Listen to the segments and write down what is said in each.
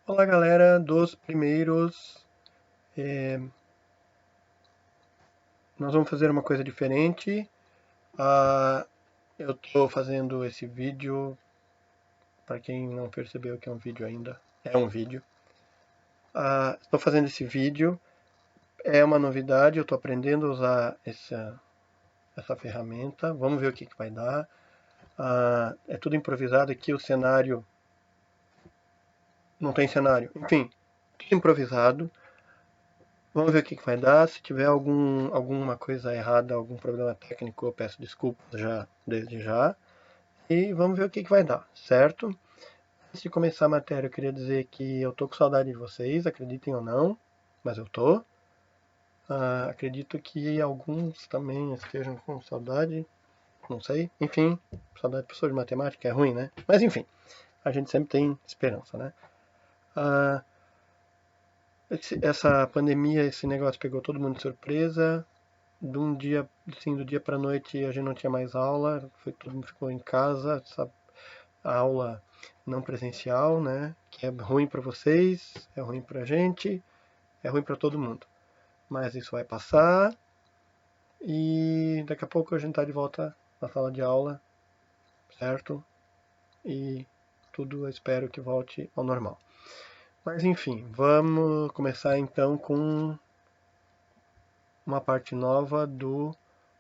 Olá galera dos primeiros, nós vamos fazer uma coisa diferente. Eu estou fazendo esse vídeo, para quem não percebeu que é um vídeo ainda, é um vídeo. Estou fazendo esse vídeo, é uma novidade, eu estou aprendendo a usar essa ferramenta, vamos ver o que vai dar. É tudo improvisado aqui, o cenário, não tem cenário, enfim, tudo improvisado. Vamos ver o que vai dar. Se tiver alguma coisa errada, algum problema técnico, eu peço desculpas desde já. E vamos ver o que vai dar, certo? Antes de começar a matéria, eu queria dizer que eu tô com saudade de vocês, acreditem ou não, mas eu tô. Acredito que alguns também estejam com saudade, não sei. Enfim, saudade de professor de matemática é ruim, né? Mas enfim, a gente sempre tem esperança, né? Ah, essa pandemia, esse negócio pegou todo mundo de surpresa. De um dia, assim, do dia para noite a gente não tinha mais aula, todo mundo ficou em casa, essa aula não presencial, né? Que é ruim para vocês, é ruim para a gente, é ruim para todo mundo. Mas isso vai passar e daqui a pouco a gente está de volta na sala de aula, certo? E tudo eu espero que volte ao normal. Mas enfim, vamos começar então com uma parte nova do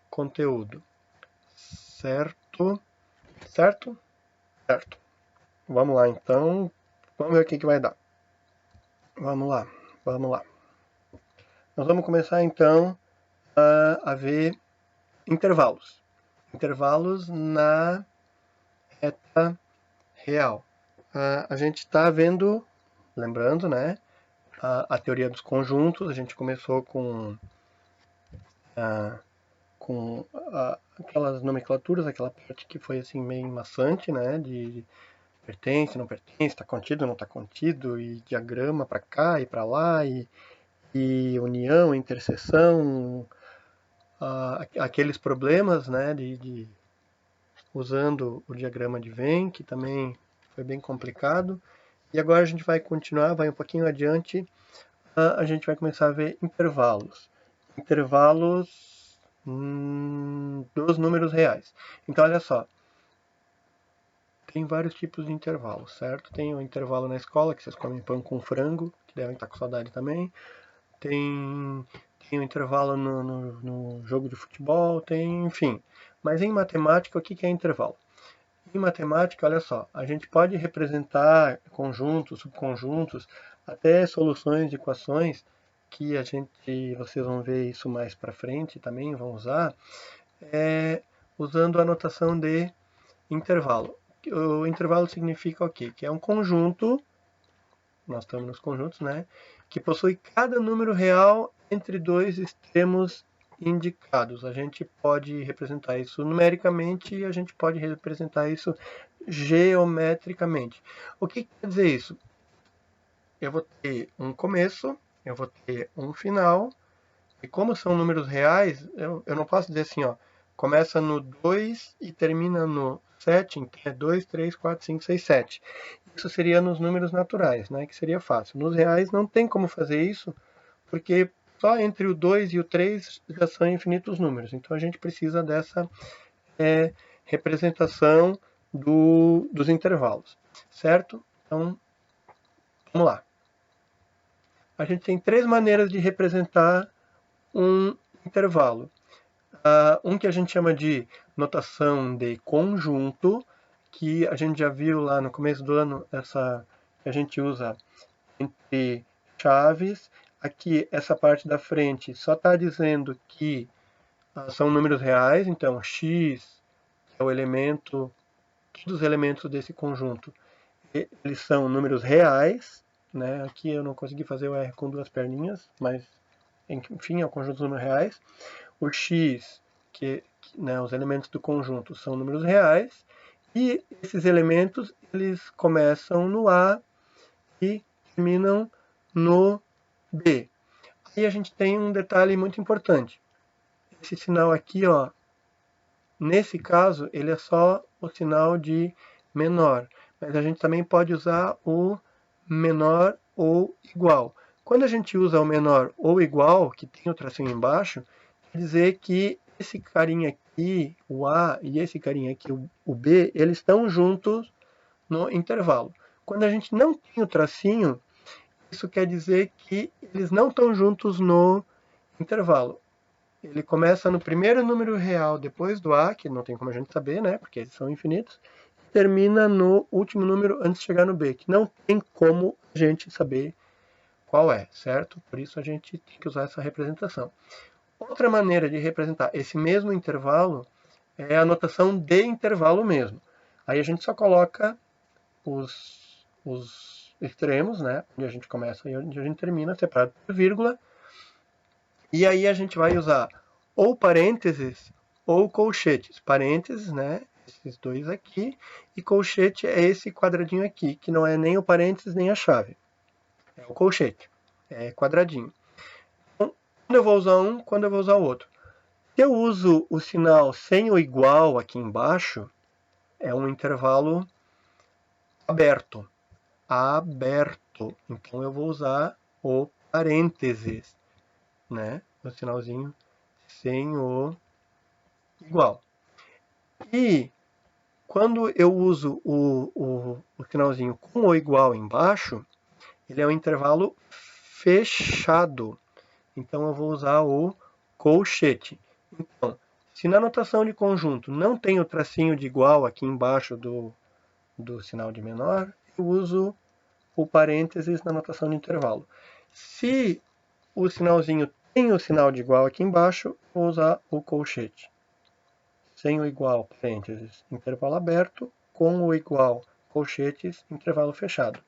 conteúdo, certo? Certo? Certo. Vamos lá então. Vamos ver o que vai dar. Vamos lá, vamos lá. Nós vamos começar então a ver intervalos. Intervalos na reta real. A gente está vendo, lembrando, né? A teoria dos conjuntos. A gente começou com aquelas nomenclaturas, aquela parte que foi assim meio maçante, né? De pertence, não pertence, está contido, não está contido, e diagrama para cá e para lá, e união, interseção, aqueles problemas, né, usando o diagrama de Venn, que também foi bem complicado. E agora a gente vai continuar, vai um pouquinho adiante, a gente vai começar a ver intervalos. Intervalos dos números reais. Então, olha só, tem vários tipos de intervalos, certo? Tem o intervalo na escola, que vocês comem pão com frango, que devem estar com saudade também. Tem um intervalo no jogo de futebol, enfim. Mas em matemática, o que é intervalo? Em matemática, olha só, a gente pode representar conjuntos, subconjuntos, até soluções de equações, que vocês vão ver isso mais para frente também, vão usar, usando a notação de intervalo. O intervalo significa o quê? Que é um conjunto, nós estamos nos conjuntos, né? Que possui cada número real entre dois extremos indicados. A gente pode representar isso numericamente e a gente pode representar isso geometricamente. O que quer dizer isso? Eu vou ter um começo, eu vou ter um final, e como são números reais, eu não posso dizer assim, ó, começa no 2 e termina no 7, então é 2, 3, 4, 5, 6, 7. Isso seria nos números naturais, né, que seria fácil. Nos reais não tem como fazer isso, porque só entre o 2 e o 3 já são infinitos números. Então a gente precisa dessa representação dos intervalos, certo? Então, vamos lá. A gente tem três maneiras de representar um intervalo. Um que a gente chama de notação de conjunto, que a gente já viu lá no começo do ano, que a gente usa entre chaves. Aqui, essa parte da frente só está dizendo que são números reais, então x é o elemento, todos os elementos desse conjunto, eles são números reais, né? Aqui eu não consegui fazer o R com duas perninhas, mas enfim, é o conjunto dos números reais. O x, né, os elementos do conjunto são números reais, e esses elementos eles começam no A e terminam no B. Aí a gente tem um detalhe muito importante. Esse sinal aqui, ó, nesse caso, ele é só o sinal de menor, mas a gente também pode usar o menor ou igual. Quando a gente usa o menor ou igual, que tem o tracinho embaixo, quer dizer que esse carinha aqui, o A, e esse carinha aqui, o B, eles estão juntos no intervalo. Quando a gente não tem o tracinho, isso quer dizer que eles não estão juntos no intervalo. Ele começa no primeiro número real depois do A, que não tem como a gente saber, né, porque eles são infinitos, e termina no último número antes de chegar no B, que não tem como a gente saber qual é, certo? Por isso a gente tem que usar essa representação. Outra maneira de representar esse mesmo intervalo é a notação de intervalo mesmo. Aí a gente só coloca os extremos, né, onde a gente começa e onde a gente termina, separado por vírgula. E aí a gente vai usar ou parênteses ou colchetes. Parênteses, né, esses dois aqui, e colchete é esse quadradinho aqui, que não é nem o parênteses nem a chave. É o colchete, é quadradinho. Então, quando eu vou usar um, quando eu vou usar o outro. Se eu uso o sinal sem o igual aqui embaixo, é um intervalo aberto. Aberto. Então eu vou usar o parênteses, né? O sinalzinho sem o igual. E quando eu uso o sinalzinho com o igual embaixo, ele é um intervalo fechado. Então eu vou usar o colchete. Então, se na notação de conjunto não tem o tracinho de igual aqui embaixo do sinal de menor, eu uso o parênteses na notação de intervalo. Se o sinalzinho tem o sinal de igual aqui embaixo, vou usar o colchete. Sem o igual, parênteses, intervalo aberto, com o igual, colchetes, intervalo fechado.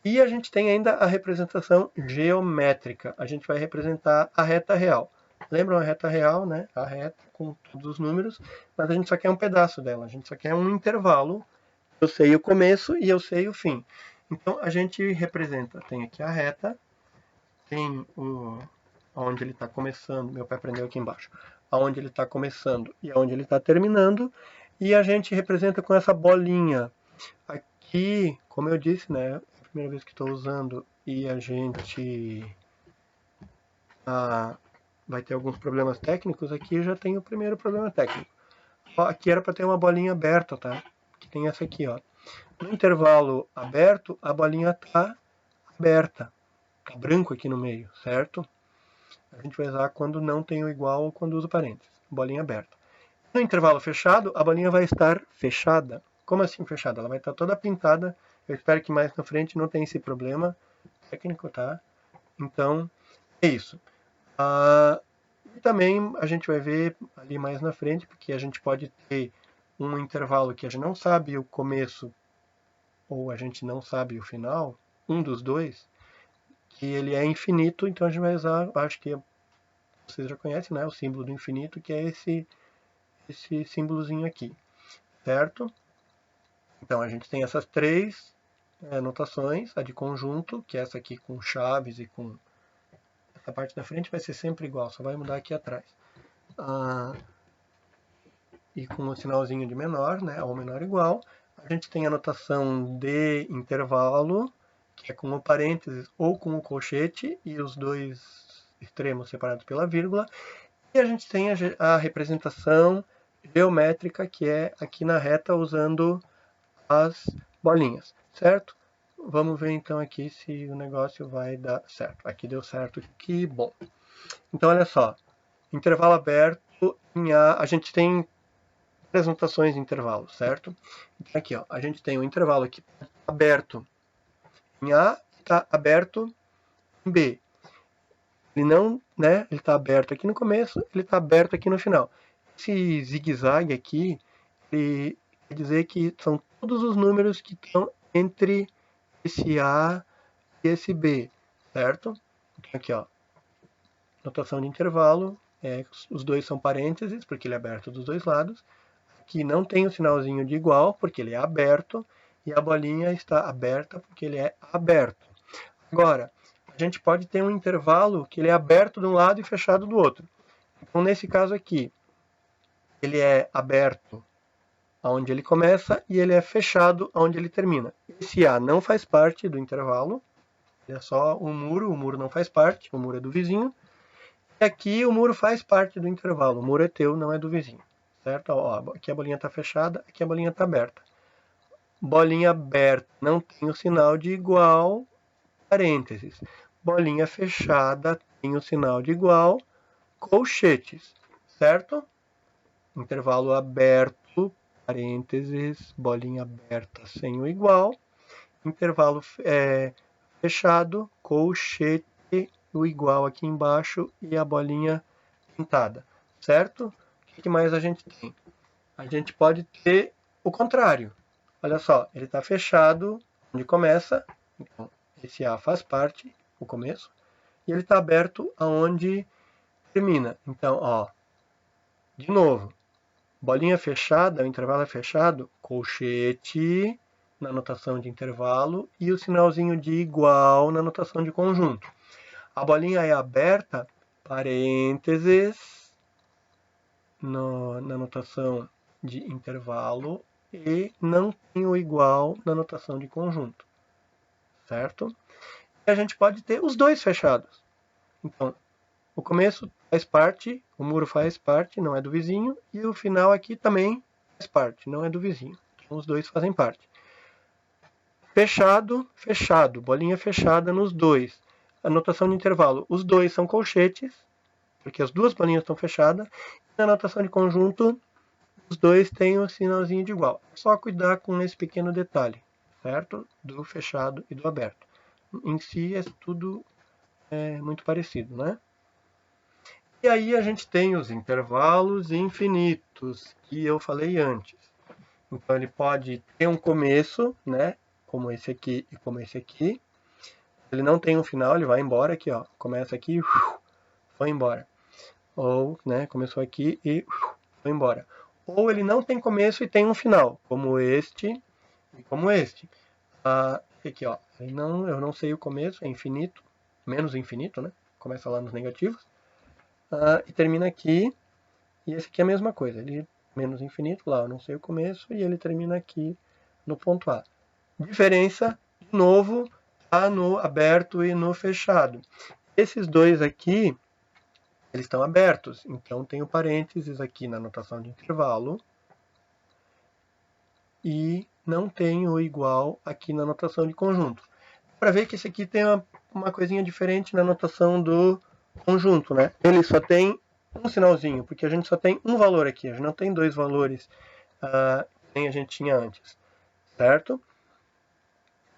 E a gente tem ainda a representação geométrica. A gente vai representar a reta real. Lembram a reta real, né? A reta com todos os números, mas a gente só quer um pedaço dela. A gente só quer um intervalo. Eu sei o começo e eu sei o fim. Então a gente representa, tem aqui a reta, tem onde ele está começando, meu pé prendeu aqui embaixo, aonde ele está começando e aonde ele está terminando, e a gente representa com essa bolinha. Aqui, como eu disse, né, é a primeira vez que estou usando e a gente vai ter alguns problemas técnicos, aqui já tem o primeiro problema técnico. Aqui era para ter uma bolinha aberta, tá? Que tem essa aqui, ó. No intervalo aberto, a bolinha está aberta. Tá branco aqui no meio, certo? A gente vai usar quando não tem o igual ou quando usa parênteses. Bolinha aberta. No intervalo fechado, a bolinha vai estar fechada. Como assim fechada? Ela vai estar toda pintada. Eu espero que mais na frente não tenha esse problema técnico, tá? Então, é isso. E também a gente vai ver ali mais na frente, porque a gente pode ter um intervalo que a gente não sabe o começo ou a gente não sabe o final, um dos dois, que ele é infinito, então a gente vai usar, acho que vocês já conhecem, né, o símbolo do infinito, que é esse símbolozinho aqui, certo? Então a gente tem essas três notações, a de conjunto, que é essa aqui com chaves e com essa parte da frente vai ser sempre igual, só vai mudar aqui atrás. E com o sinalzinho de menor, né, ou menor igual. A gente tem a notação de intervalo, que é com o parênteses ou com o colchete, e os dois extremos separados pela vírgula. E a gente tem a representação geométrica, que é aqui na reta usando as bolinhas, certo? Vamos ver então aqui se o negócio vai dar certo. Aqui deu certo, que bom. Então olha só, intervalo aberto em A gente tem três notações de intervalo, certo? Então aqui, ó, a gente tem um intervalo aqui aberto em A e está aberto em B. Ele não, né? Ele está aberto aqui no começo, ele está aberto aqui no final. Esse zigue-zague aqui, ele quer dizer que são todos os números que estão entre esse A e esse B, certo? Então aqui, ó, notação de intervalo, os dois são parênteses, porque ele é aberto dos dois lados. Aqui não tem o sinalzinho de igual, porque ele é aberto, e a bolinha está aberta, porque ele é aberto. Agora, a gente pode ter um intervalo que ele é aberto de um lado e fechado do outro. Então, nesse caso aqui, ele é aberto onde ele começa e ele é fechado onde ele termina. Esse A não faz parte do intervalo, é só o muro não faz parte, o muro é do vizinho. E aqui o muro faz parte do intervalo, o muro é teu, não é do vizinho. Certo? Ó, aqui a bolinha está fechada, aqui a bolinha está aberta. Bolinha aberta não tem o sinal de igual, parênteses. Bolinha fechada tem o sinal de igual, colchetes. Certo? Intervalo aberto, parênteses, bolinha aberta sem o igual. Intervalo fechado, colchete, o igual aqui embaixo e a bolinha pintada, certo? O que mais a gente tem? A gente pode ter o contrário. Olha só, ele está fechado onde começa, então esse A faz parte, o começo, e ele está aberto aonde termina. Então, ó, de novo, bolinha fechada, o intervalo é fechado, colchete na notação de intervalo e o sinalzinho de igual na notação de conjunto. A bolinha é aberta, parênteses, na notação de intervalo e não tem o igual na notação de conjunto, certo? E a gente pode ter os dois fechados. Então, o começo faz parte, o muro faz parte, não é do vizinho, e o final aqui também faz parte, não é do vizinho. Então, os dois fazem parte. Fechado, fechado, bolinha fechada nos dois. A notação de intervalo, os dois são colchetes, porque as duas bolinhas estão fechadas. E na notação de conjunto, os dois têm o sinalzinho de igual. É só cuidar com esse pequeno detalhe, certo? Do fechado e do aberto. Em si é tudo muito parecido, né? E aí a gente tem os intervalos infinitos, que eu falei antes. Então ele pode ter um começo, né? Como esse aqui e como esse aqui. Ele não tem um final, ele vai embora aqui, ó. Começa aqui, foi embora. Ou, né, começou aqui e foi embora. Ou ele não tem começo e tem um final, como este e como este. Aqui, ó, eu não sei o começo, é infinito, menos infinito, né? Começa lá nos negativos. E termina aqui, e esse aqui é a mesma coisa, ele menos infinito, lá eu não sei o começo, e ele termina aqui no ponto A. Diferença, de novo, tá no aberto e no fechado. Esses dois aqui, eles estão abertos, então tem o parênteses aqui na notação de intervalo, e não tem o igual aqui na notação de conjunto. Para ver que esse aqui tem uma coisinha diferente na notação do conjunto, né? Ele só tem um sinalzinho, porque a gente só tem um valor aqui, a gente não tem dois valores que nem a gente tinha antes, certo?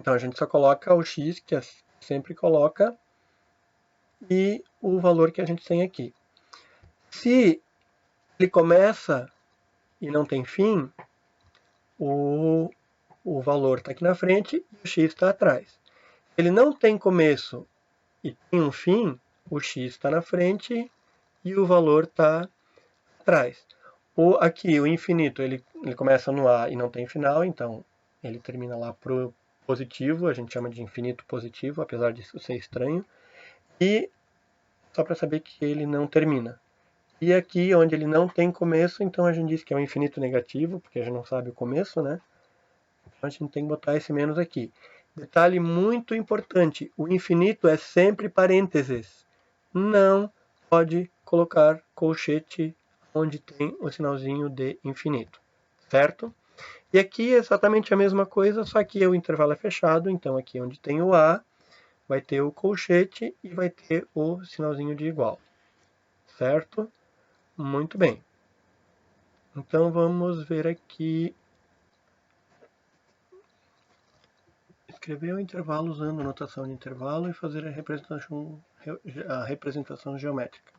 Então a gente só coloca o x, que sempre coloca, e o valor que a gente tem aqui. Se ele começa e não tem fim, o valor está aqui na frente e o x está atrás. Ele não tem começo e tem um fim, o x está na frente e o valor está atrás. Aqui, o infinito, ele começa no A e não tem final, então ele termina lá pro positivo, a gente chama de infinito positivo, apesar disso ser estranho. E só para saber que ele não termina. E aqui, onde ele não tem começo, então a gente diz que é um infinito negativo, porque a gente não sabe o começo, né? Então a gente tem que botar esse menos aqui. Detalhe muito importante, o infinito é sempre parênteses. Não pode colocar colchete onde tem o sinalzinho de infinito, certo? E aqui é exatamente a mesma coisa, só que o intervalo é fechado, então aqui onde tem o A, vai ter o colchete e vai ter o sinalzinho de igual, certo? Muito bem. Então vamos ver aqui. Escrever o intervalo usando notação de intervalo e fazer a representação geométrica.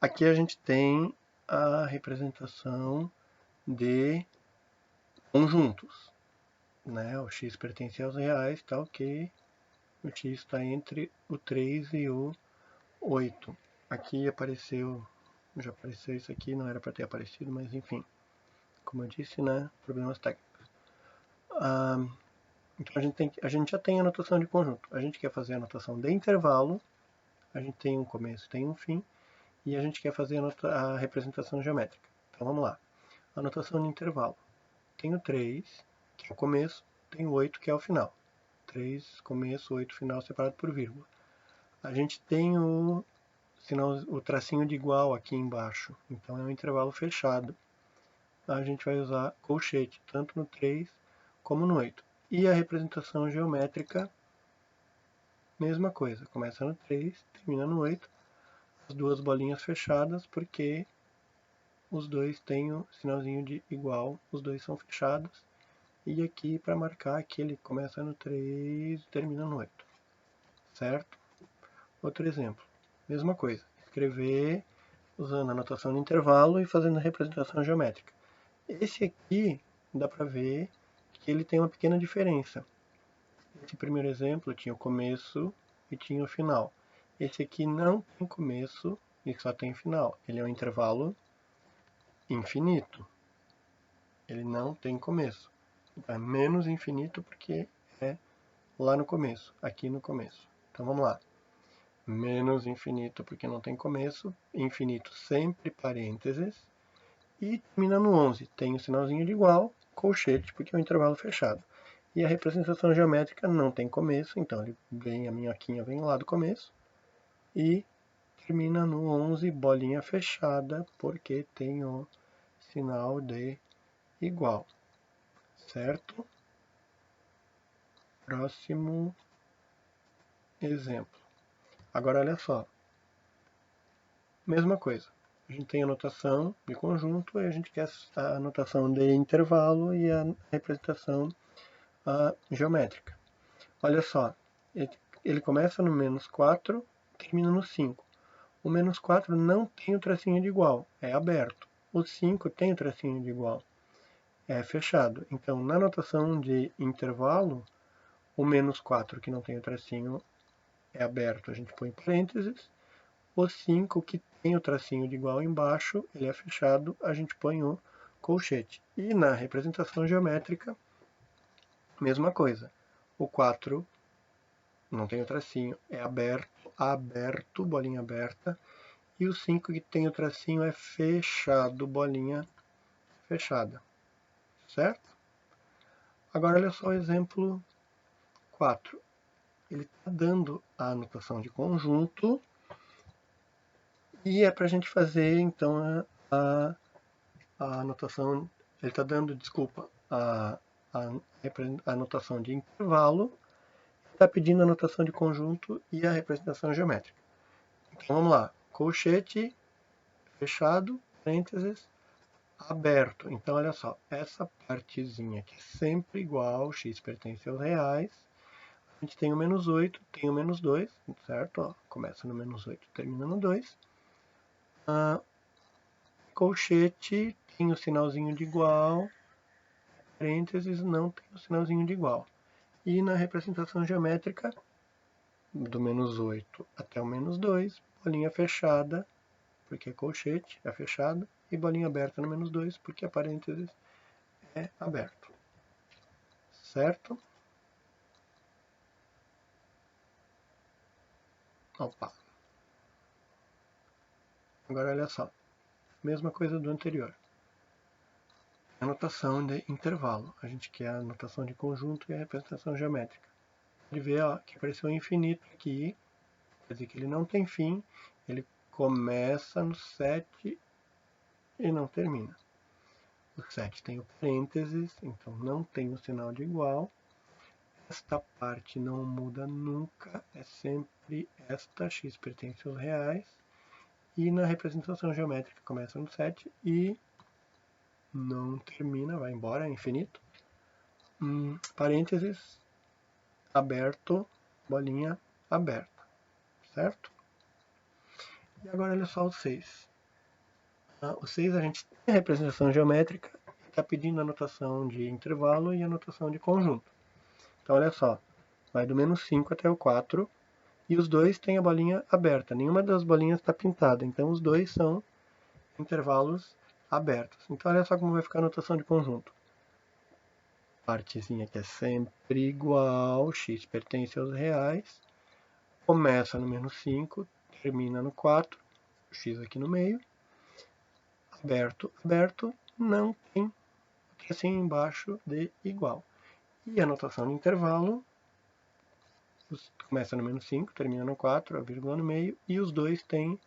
Aqui a gente tem a representação de conjuntos. Né? O x pertence aos reais, tá ok. O x está entre o 3 e o 8. Aqui apareceu, já apareceu isso aqui, não era para ter aparecido, mas enfim. Como eu disse, né? Problemas técnicos. Então a gente já tem a notação de conjunto. A gente quer fazer a notação de intervalo, a gente tem um começo, tem um fim, e a gente quer fazer a representação geométrica. Então vamos lá. A notação de intervalo. tem o 3, que é o começo, tem o 8, que é o final. 3, começo, 8, final, separado por vírgula. A gente tem o tracinho de igual aqui embaixo, então é um intervalo fechado. A gente vai usar colchete, tanto no 3 como no 8. E a representação geométrica, mesma coisa, começa no 3, termina no 8, as duas bolinhas fechadas, porque os dois têm o sinalzinho de igual, os dois são fechados. E aqui para marcar que ele começa no 3 e termina no 8, certo? Outro exemplo, mesma coisa, escrever usando a notação de intervalo e fazendo a representação geométrica. Esse aqui dá para ver que ele tem uma pequena diferença. Esse primeiro exemplo tinha o começo e tinha o final. Esse aqui não tem começo e só tem final. Ele é um intervalo infinito. Ele não tem começo. É menos infinito porque é lá no começo, aqui no começo. Então vamos lá. Menos infinito porque não tem começo, infinito sempre parênteses, e termina no 11. Tem o sinalzinho de igual, colchete, porque é um intervalo fechado. E a representação geométrica não tem começo, então a minhoquinha vem lá do começo, e termina no 11, bolinha fechada, porque tem o sinal de igual, certo? Próximo exemplo. Agora olha só, mesma coisa. A gente tem a notação de conjunto e a gente quer a notação de intervalo e a representação geométrica. Olha só, ele começa no menos 4, termina no 5. O menos 4 não tem o tracinho de igual, é aberto. O 5 tem o tracinho de igual, é fechado. Então, na notação de intervalo, o menos 4 que não tem o tracinho é aberto, a gente põe parênteses. O 5 que tem o tracinho de igual embaixo, ele é fechado, a gente põe o colchete. E na representação geométrica, mesma coisa. O 4 não tem o tracinho, é aberto, bolinha aberta. E o 5 que tem o tracinho é fechado, bolinha fechada. Certo? Agora olha só o exemplo 4. Ele está dando a notação de conjunto e é para a gente fazer então a notação. Ele está dando, desculpa, a notação de intervalo, está pedindo a notação de conjunto e a representação geométrica. Então vamos lá, colchete, fechado, parênteses, aberto. Então olha só, essa partezinha que é sempre igual, x pertence aos reais, a gente tem o menos 8, tem o menos 2, certo? Ó, começa no menos 8, termina no 2. Colchete tem o sinalzinho de igual, parênteses não tem o sinalzinho de igual. E na representação geométrica, do menos 8 até o menos 2, bolinha fechada, porque é colchete, é fechado, e bolinha aberta no menos 2, porque a parênteses é aberto. Certo? Opa. Agora olha só, mesma coisa do anterior. A notação de intervalo. A gente quer a notação de conjunto e a representação geométrica. Pode ver ó, que apareceu infinito aqui, quer dizer que ele não tem fim, ele começa no 7 e não termina. O 7 tem o parênteses, então não tem o sinal de igual. Esta parte não muda nunca, é sempre esta, x pertence aos reais. E na representação geométrica começa no 7 e não termina, vai embora, é infinito. Parênteses, aberto, bolinha aberta, certo? E agora olha só o 6. O 6 a gente tem a representação geométrica, está pedindo a notação de intervalo e a notação de conjunto. Então olha só, vai do menos 5 até o 4 e os dois têm a bolinha aberta. Nenhuma das bolinhas está pintada, então os dois são intervalos abertos. Então olha só como vai ficar a notação de conjunto. Partezinha que é sempre igual, x pertence aos reais, começa no menos 5, termina no 4, x aqui no meio, aberto, aberto, não tem o assim embaixo de igual. E a notação de intervalo começa no menos 5, termina no 4, a vírgula no meio, e os dois têm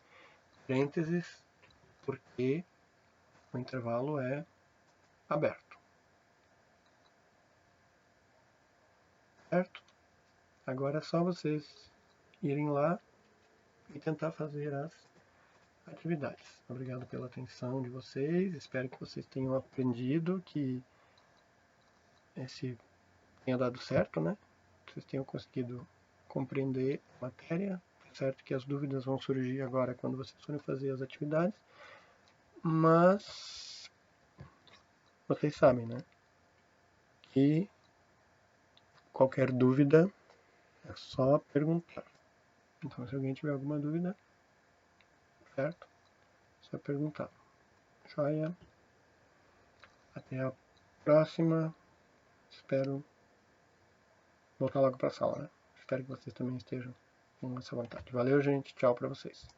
parênteses, porque o intervalo é aberto. Certo? Agora é só vocês irem lá e tentar fazer as atividades. Obrigado pela atenção de vocês, espero que vocês tenham aprendido, que esse tenha dado certo, né? Vocês tenham conseguido compreender a matéria. Certo que as dúvidas vão surgir agora quando vocês forem fazer as atividades, mas vocês sabem, né? Que qualquer dúvida é só perguntar. Então, se alguém tiver alguma dúvida, certo? É só perguntar. Joia? Até a próxima. Espero voltar logo para a sala, né? Espero que vocês também estejam com essa vontade. Valeu, gente. Tchau para vocês.